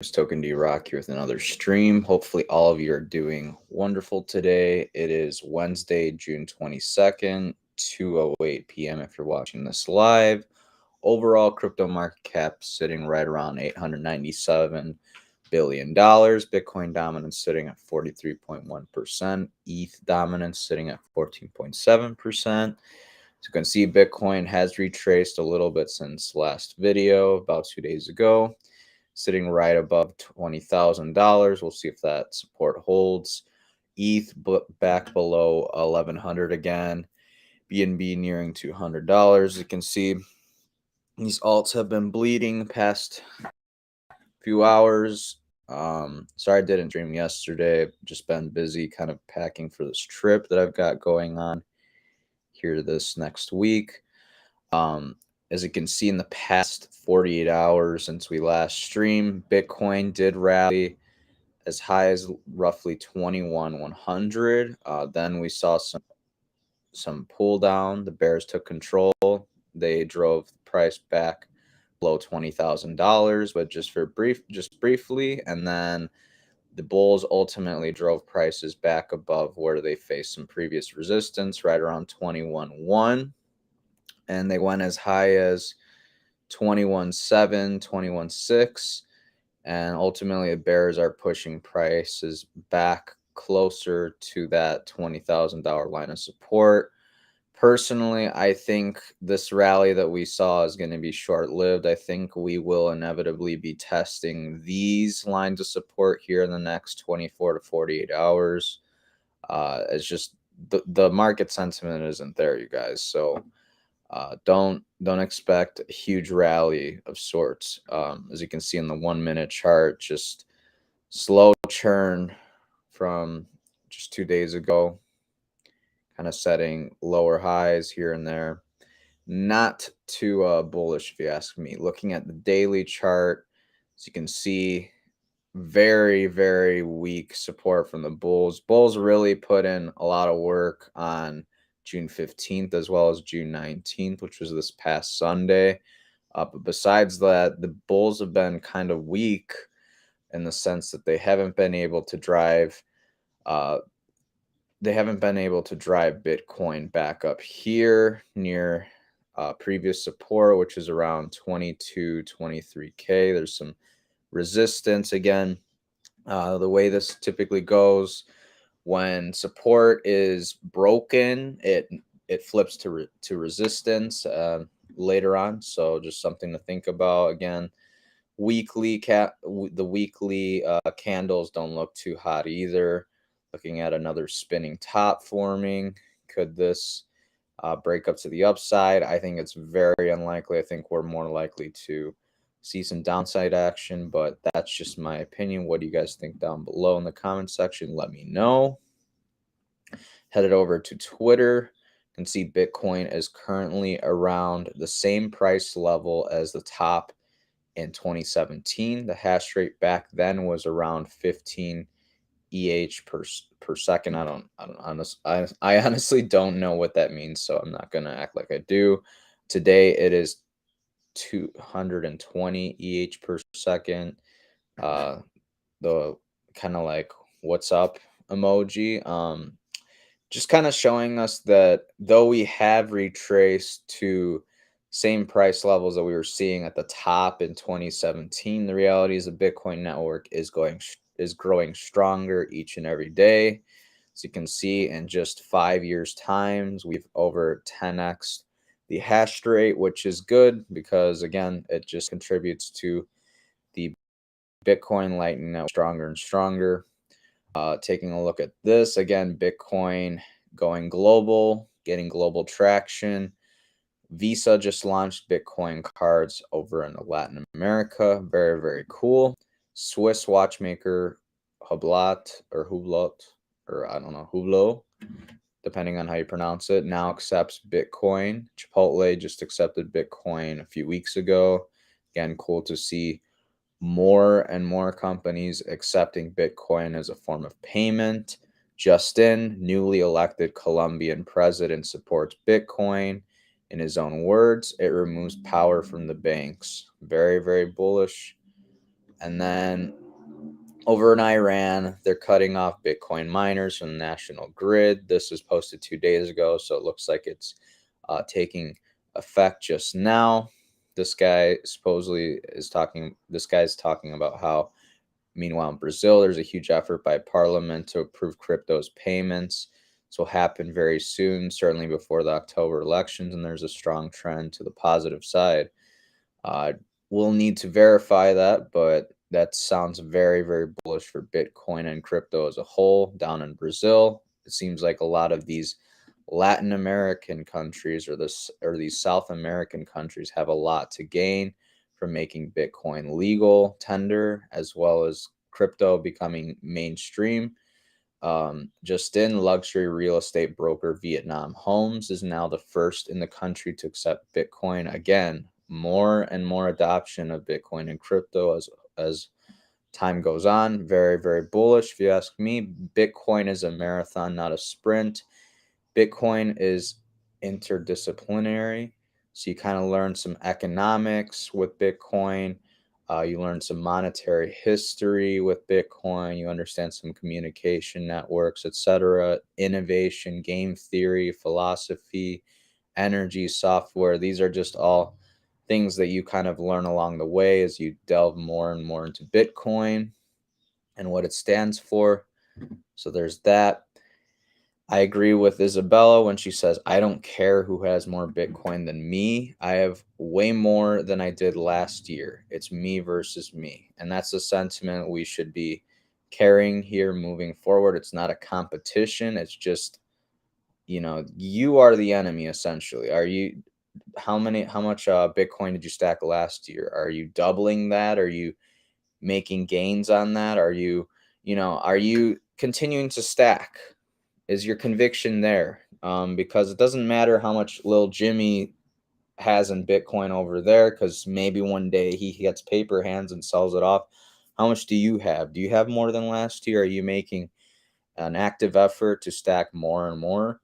It's Token D Rock here with another stream. Hopefully, all of you are doing wonderful today. It is Wednesday, June 22nd, 2:08 p.m. if you're watching this live. Overall, crypto market cap sitting right around $897 billion. Bitcoin dominance sitting at 43.1%. ETH dominance sitting at 14.7%. As you can see, Bitcoin has retraced a little bit since last video, about 2 days ago, sitting right above $20,000. We'll see if that support holds. ETH back below 1100 again. BNB nearing $200. You can see these alts have been bleeding past few hours. Sorry I didn't stream yesterday. Just been busy kind of packing for this trip that I've got going on here this next week. As you can see, in the past 48 hours since we last streamed, Bitcoin did rally as high as roughly 21,100. Then we saw some pull down. The bears took control. They drove the price back below $20,000, but just briefly, and then the bulls ultimately drove prices back above where they faced some previous resistance, right around 21.1, and they went as high as 21.7, 21.6, and ultimately the bears are pushing prices back closer to that $20,000 line of support. Personally, I think this rally that we saw is going to be short-lived. I think we will inevitably be testing these lines of support here in the next 24 to 48 hours. It's just the market sentiment isn't there, you guys. So don't expect a huge rally of sorts. As you can see in the 1 minute chart, just slow churn from just 2 days ago, kind of setting lower highs here and there. Not too bullish, if you ask me. Looking at the daily chart, as you can see, very, very weak support from the bulls. Bulls really put in a lot of work on June 15th as well as June 19th, which was this past Sunday. But besides that, the bulls have been kind of weak in the sense that they haven't been able to drive Bitcoin back up here near previous support, which is around 22, 23K. There's some resistance again. The way this typically goes, when support is broken, it flips to resistance later on. So just something to think about. Again, the weekly candles don't look too hot either. Looking at another spinning top forming. Could this break up to the upside? I think it's very unlikely. I think we're more likely to see some downside action, but that's just my opinion. What do you guys think down below in the comment section? Let me know. Headed over to Twitter. You can see Bitcoin is currently around the same price level as the top in 2017. The hash rate back then was around 15 EH per second. I honestly don't know what that means, so I'm not gonna act like I do. Today it is 220 EH per second. The kind of like what's up emoji. Just kind of showing us that though we have retraced to same price levels that we were seeing at the top in 2017, the reality is the Bitcoin network is growing stronger each and every day. As you can see, in just 5 years' times, we've over 10x the hash rate, which is good because, again, it just contributes to the Bitcoin Lightning Network stronger and stronger. Taking a look at this, again, Bitcoin going global, getting global traction. Visa just launched Bitcoin cards over in Latin America. Very, very cool. Swiss watchmaker Hublot, or I don't know, Hublot, depending on how you pronounce it, now accepts Bitcoin. Chipotle just accepted Bitcoin a few weeks ago. Again, cool to see more and more companies accepting Bitcoin as a form of payment. Justin, newly elected Colombian president, supports Bitcoin. In his own words, it removes power from the banks. Very, very bullish. And then over in Iran, they're cutting off Bitcoin miners from the national grid. This was posted 2 days ago, so it looks like it's taking effect just now. This guy supposedly is talking. This guy's talking about how, meanwhile, in Brazil, there's a huge effort by parliament to approve crypto's payments. This will happen very soon, certainly before the October elections, and there's a strong trend to the positive side. Uh, we'll need to verify that, but that sounds very, very bullish for Bitcoin and crypto as a whole down in Brazil. It seems like a lot of these Latin American countries or these South American countries have a lot to gain from making Bitcoin legal tender as well as crypto becoming mainstream. Just in, luxury real estate broker Vietnam Homes is now the first in the country to accept Bitcoin. Again, more and more adoption of Bitcoin and crypto as time goes on. Very, very bullish, if you ask me. Bitcoin is a marathon, not a sprint. Bitcoin is interdisciplinary. So you kind of learn some economics with Bitcoin. You learn some monetary history with Bitcoin. You understand some communication networks, etc. Innovation, game theory, philosophy, energy, software. These are just all things that you kind of learn along the way as you delve more and more into Bitcoin and what it stands for. So there's that. I agree with Isabella when she says, I don't care who has more Bitcoin than me. I have way more than I did last year. It's me versus me. And that's the sentiment we should be carrying here moving forward. It's not a competition. It's just, you are the enemy essentially. How much Bitcoin did you stack last year? Are you doubling that? Are you making gains on that? Are you continuing to stack? Is your conviction there? Because it doesn't matter how much little Jimmy has in Bitcoin over there, because maybe one day he gets paper hands and sells it off. How much do you have? Do you have more than last year? Are you making an active effort to stack more and more?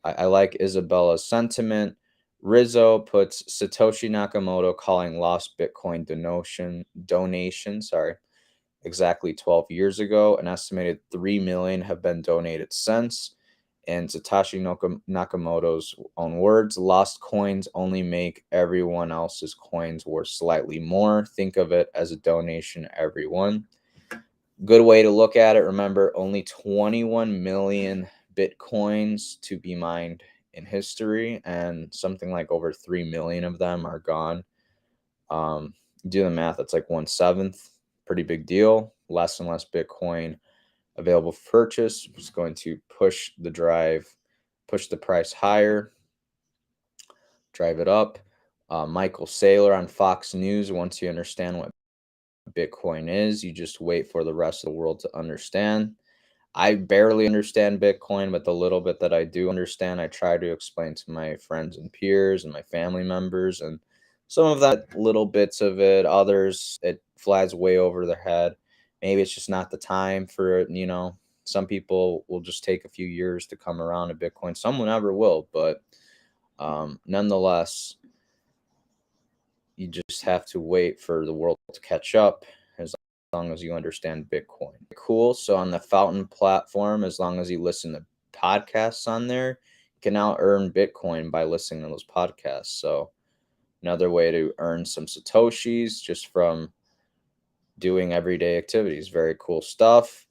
I like Isabella's sentiment. Rizzo puts Satoshi Nakamoto calling lost Bitcoin donation, exactly 12 years ago. An estimated 3 million have been donated since. And Satoshi Nakamoto's own words, lost coins only make everyone else's coins worth slightly more. Think of it as a donation, everyone. Good way to look at it. Remember, only 21 million Bitcoins to be mined in history, and something like over 3 million of them are gone. Do the math, that's like 1/7. Pretty big deal. Less and less Bitcoin available for purchase. It's going to push the price higher, drive it up. Michael Saylor on Fox News, once you understand what Bitcoin is, you just wait for the rest of the world to understand. I barely understand Bitcoin, but the little bit that I do understand, I try to explain to my friends and peers and my family members. And some of that little bits of it, others, it flies way over their head. Maybe it's just not the time for it. Some people will just take a few years to come around to Bitcoin. Someone never will, but nonetheless, you just have to wait for the world to catch up as long as you understand Bitcoin. Cool. So on the Fountain platform, as long as you listen to podcasts on there, you can now earn Bitcoin by listening to those podcasts. So another way to earn some Satoshis just from doing everyday activities. Very cool stuff.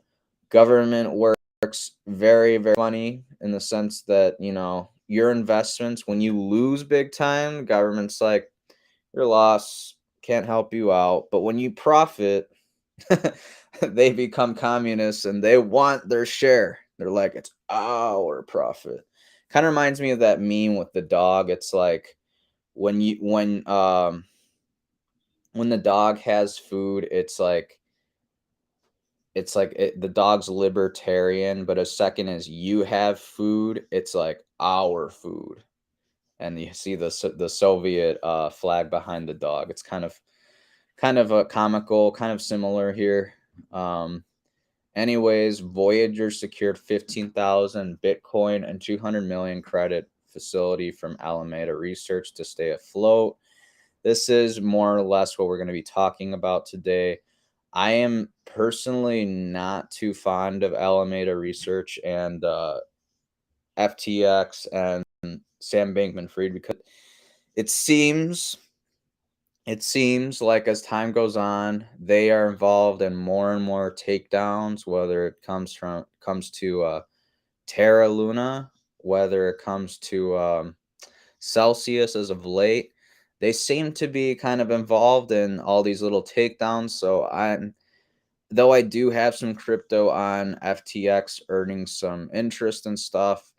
Government works very, very funny in the sense that, your investments, when you lose big time, government's like, your loss, can't help you out. But when you profit, they become communists and they want their share. They're like, it's our profit. Kind of reminds me of that meme with the dog. It's like when the dog has food, the dog's libertarian, but as second as you have food, it's like our food. And you see the Soviet flag behind the dog. It's kind of a comical, kind of similar here. Anyways, Voyager secured 15,000 Bitcoin and 200 million credit facility from Alameda Research to stay afloat. This is more or less what we're going to be talking about today. I am personally not too fond of Alameda Research and FTX and Sam Bankman-Fried because it seems it seems like as time goes on, they are involved in more and more takedowns, whether it comes to Terra Luna, whether it comes to Celsius as of late. They seem to be kind of involved in all these little takedowns. So though I do have some crypto on FTX earning some interest and stuff,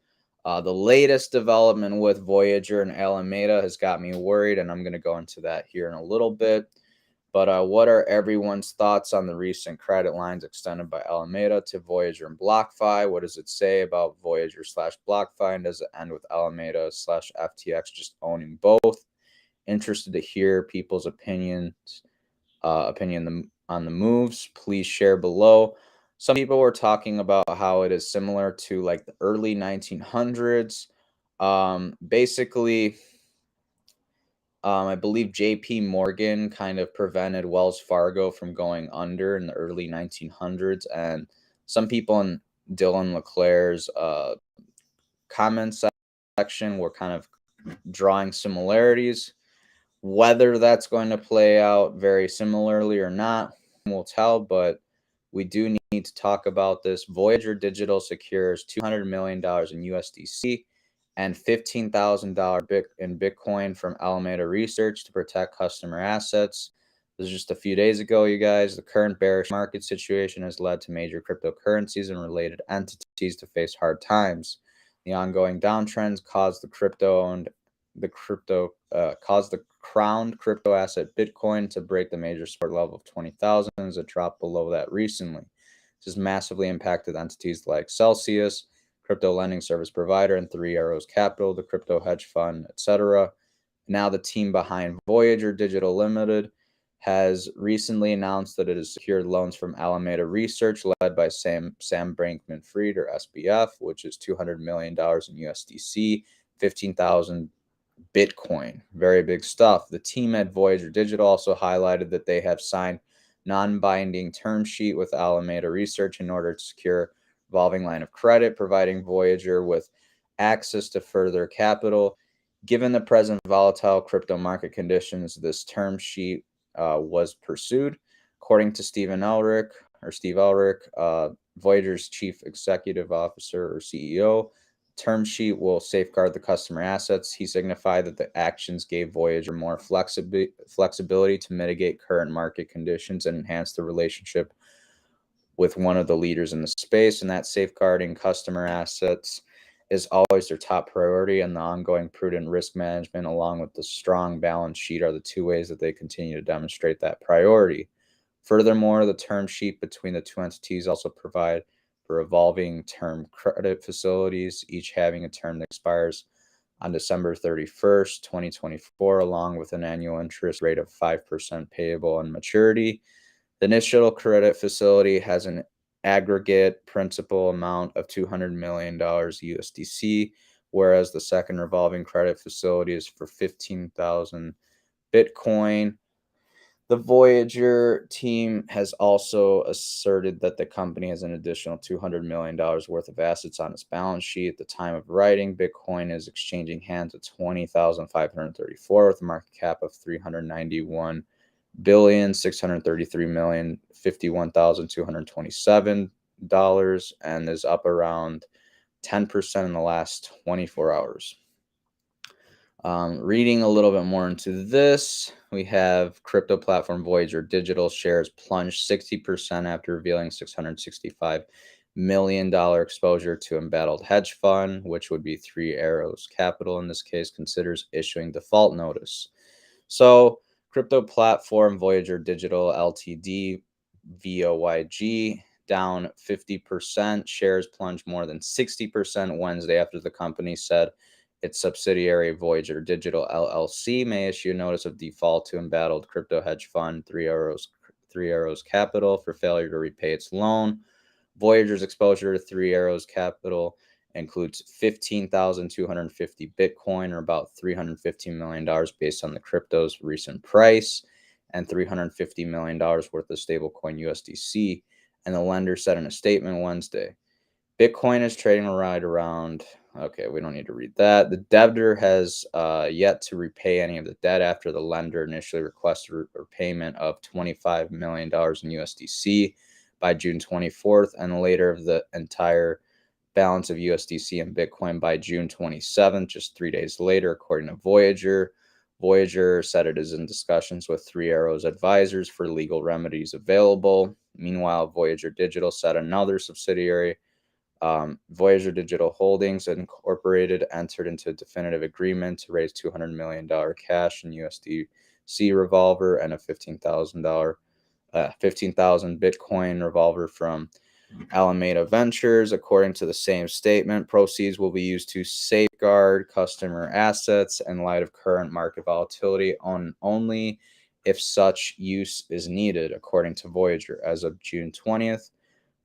the latest development with Voyager and Alameda has got me worried, and I'm going to go into that here in a little bit. But what are everyone's thoughts on the recent credit lines extended by Alameda to Voyager and BlockFi? What does it say about Voyager slash BlockFi? And does it end with Alameda slash FTX just owning both? Interested to hear people's opinion on the moves. Please share below. Some people were talking about how it is similar to like the early 1900s. Basically, I believe JP Morgan kind of prevented Wells Fargo from going under in the early 1900s. And some people in Dylan LeClaire's comment section were kind of drawing similarities. Whether that's going to play out very similarly or not, we'll tell, but we do need to talk about this. Voyager Digital secures $200 million in USDC and $15,000 in Bitcoin from Alameda Research to protect customer assets. This is just a few days ago, you guys. The current bearish market situation has led to major cryptocurrencies and related entities to face hard times. The ongoing downtrends caused the crowned crypto asset Bitcoin to break the major support level of 20,000 as it dropped below that recently. This has massively impacted entities like Celsius, crypto lending service provider, and Three Arrows Capital, the crypto hedge fund, etc. Now the team behind Voyager Digital Limited has recently announced that it has secured loans from Alameda Research, led by Sam Bankman-Fried, or SBF, which is $200 million in USDC, 15,000 Bitcoin. Very big stuff. The team at Voyager Digital also highlighted that they have signed non-binding term sheet with Alameda Research in order to secure revolving line of credit, providing Voyager with access to further capital. Given the present volatile crypto market conditions, this term sheet was pursued. According to Steve Elric, Voyager's chief executive officer or CEO, term sheet will safeguard the customer assets. He signified that the actions gave Voyager more flexibility to mitigate current market conditions and enhance the relationship with one of the leaders in the space, and that safeguarding customer assets is always their top priority, and the ongoing prudent risk management along with the strong balance sheet are the two ways that they continue to demonstrate that priority. Furthermore, the term sheet between the two entities also provide for revolving term credit facilities, each having a term that expires on December 31st, 2024, along with an annual interest rate of 5% payable on maturity. The initial credit facility has an aggregate principal amount of $200 million USDC, whereas the second revolving credit facility is for 15,000 Bitcoin. The Voyager team has also asserted that the company has an additional $200 million worth of assets on its balance sheet. At the time of writing, Bitcoin is exchanging hands at 20,534 with a market cap of $391,633,051,227 and is up around 10% in the last 24 hours. Reading a little bit more into this, we have crypto platform Voyager Digital shares plunged 60% after revealing $665 million exposure to embattled hedge fund, which would be Three Arrows Capital in this case, considers issuing default notice. So crypto platform Voyager Digital Ltd, VOYG, down 50%. Shares plunged more than 60% Wednesday after the company said its subsidiary Voyager Digital LLC may issue a notice of default to embattled crypto hedge fund Three Arrows Capital for failure to repay its loan. Voyager's exposure to Three Arrows Capital includes 15,250 Bitcoin, or about $315 million based on the crypto's recent price. and $350 million worth of stablecoin USDC. And the lender said in a statement Wednesday, Bitcoin is trading right around. Okay, we don't need to read that. The debtor has yet to repay any of the debt after the lender initially requested a repayment of $25 million in USDC by June 24th, and later of the entire balance of USDC and Bitcoin by June 27th, just 3 days later, according to Voyager. Voyager said it is in discussions with Three Arrows advisors for legal remedies available. Meanwhile, Voyager Digital said another subsidiary, Voyager Digital Holdings Incorporated, entered into a definitive agreement to raise $200 million cash in USDC revolver and a $15,000 Bitcoin revolver from Alameda Ventures. According to the same statement, proceeds will be used to safeguard customer assets in light of current market volatility only if such use is needed, according to Voyager. As of June 20th,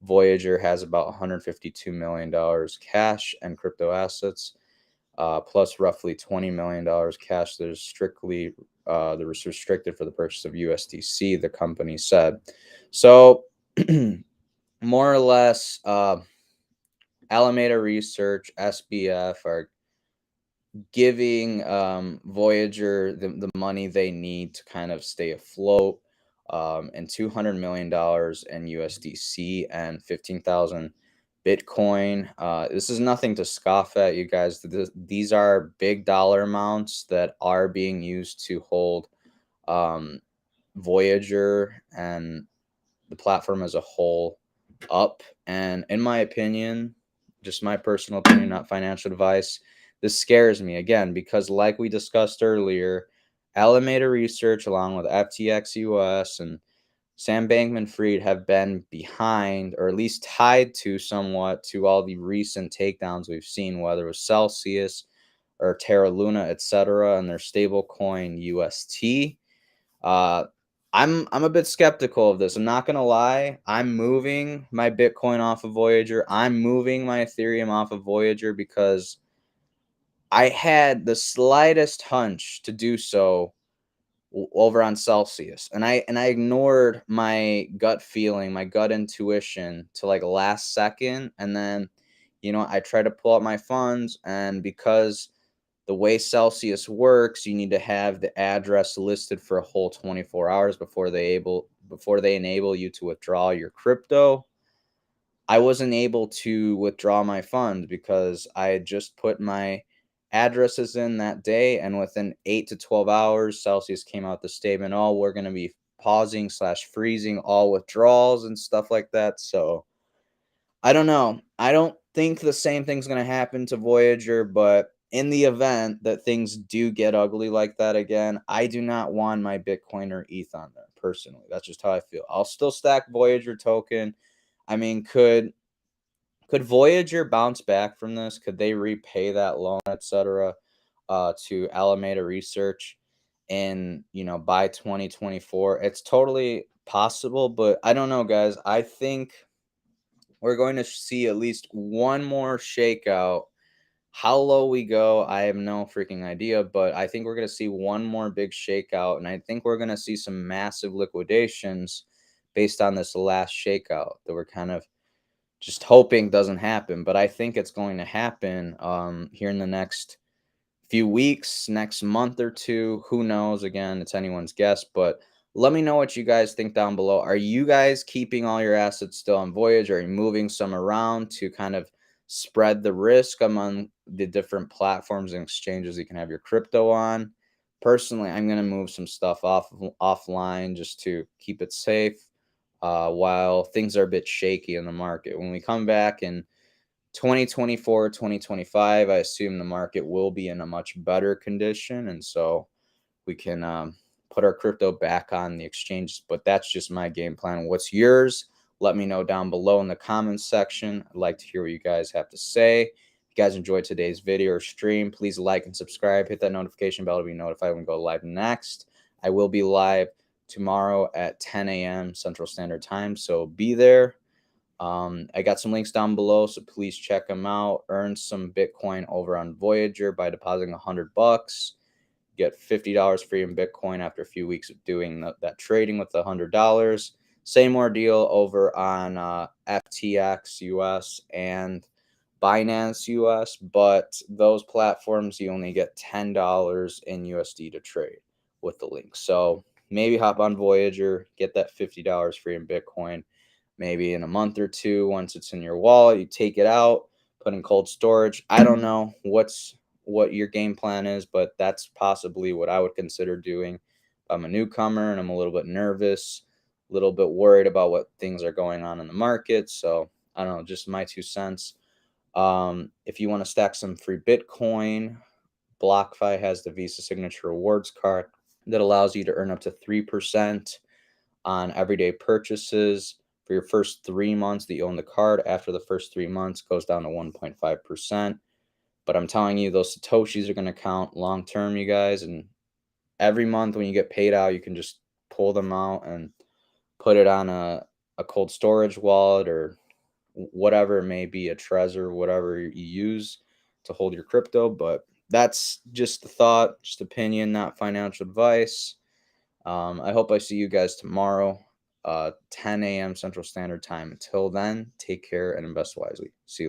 Voyager has about $152 million cash and crypto assets, plus roughly $20 million cash that was restricted for the purchase of USDC, the company said. So, more or less, Alameda Research, SBF, are giving Voyager the money they need to kind of stay afloat, and $200 million in USDC and 15,000 Bitcoin. This is nothing to scoff at, you guys. These are big dollar amounts that are being used to hold um, Voyager and the platform as a whole up. And in my opinion, just my personal opinion, not financial advice, this scares me again because, like we discussed earlier, Alameda Research, along with FTX US and Sam Bankman Fried, have been behind, or at least tied to somewhat, to all the recent takedowns we've seen, whether it was Celsius or Terra Luna, etc., and their stable coin UST. Uh, I'm a bit skeptical of this. I'm not gonna lie. I'm moving my Bitcoin off of Voyager. I'm moving my Ethereum off of Voyager because I had the slightest hunch to do so over on Celsius, and I ignored my gut feeling, my gut intuition to like last second, and then I tried to pull out my funds, and because the way Celsius works, you need to have the address listed for a whole 24 hours before they enable you to withdraw your crypto. I wasn't able to withdraw my funds because I had just put my addresses in that day, and within 8 to 12 hours, Celsius came out the statement, "Oh, we're going to be pausing/freezing all withdrawals and stuff like that." So I don't know. I don't think the same thing's going to happen to Voyager, but in the event that things do get ugly like that again, I do not want my Bitcoin or ETH on there personally. That's just how I feel. I'll still stack Voyager token. I mean, could Voyager bounce back from this? Could they repay that loan, etc., to Alameda Research in, by 2024? It's totally possible, but I don't know, guys. I think we're going to see at least one more shakeout. How low we go, I have no freaking idea, but I think we're going to see one more big shakeout, and I think we're going to see some massive liquidations based on this last shakeout that we're kind of just hoping doesn't happen. But I think it's going to happen here in the next few weeks, next month or two. Who knows? Again, it's anyone's guess, but let me know what you guys think down below. Are you guys keeping all your assets still on Voyage? Or are you moving some around to kind of spread the risk among the different platforms and exchanges you can have your crypto on? Personally, I'm going to move some stuff offline just to keep it safe while things are a bit shaky in the market. When we come back in 2024, 2025, I assume the market will be in a much better condition. And so we can put our crypto back on the exchanges. But that's just my game plan. What's yours? Let me know down below in the comments section. I'd like to hear what you guys have to say. If you guys enjoyed today's video or stream, please like and subscribe. Hit that notification bell to be notified when we go live next. I will be live tomorrow at 10 a.m. Central Standard Time. So be there. I got some links down below, so please check them out. Earn some Bitcoin over on Voyager by depositing $100. get $50 free in Bitcoin after a few weeks of doing that trading with $100. Same ordeal over on FTX US and Binance US, but those platforms you only get $10 in USD to trade with the link. So maybe hop on Voyager, get that $50 free in Bitcoin. Maybe in a month or two, once it's in your wallet, you take it out, put in cold storage. I don't know what your game plan is, but that's possibly what I would consider doing. If I'm a newcomer and I'm a little bit nervous, a little bit worried about what things are going on in the market. So I don't know, just my 2 cents. If you want to stack some free Bitcoin, BlockFi has the Visa Signature Rewards card that allows you to earn up to 3% on everyday purchases for your first 3 months that you own the card. After the first 3 months, goes down to 1.5%. But I'm telling you, those Satoshis are going to count long term, you guys. And every month when you get paid out, you can just pull them out and put it on a cold storage wallet or whatever it may be, a Trezor, whatever you use to hold your crypto. But that's just a thought, just opinion, not financial advice. I hope I see you guys tomorrow, 10 a.m. Central Standard Time. Until then, take care and invest wisely. See you.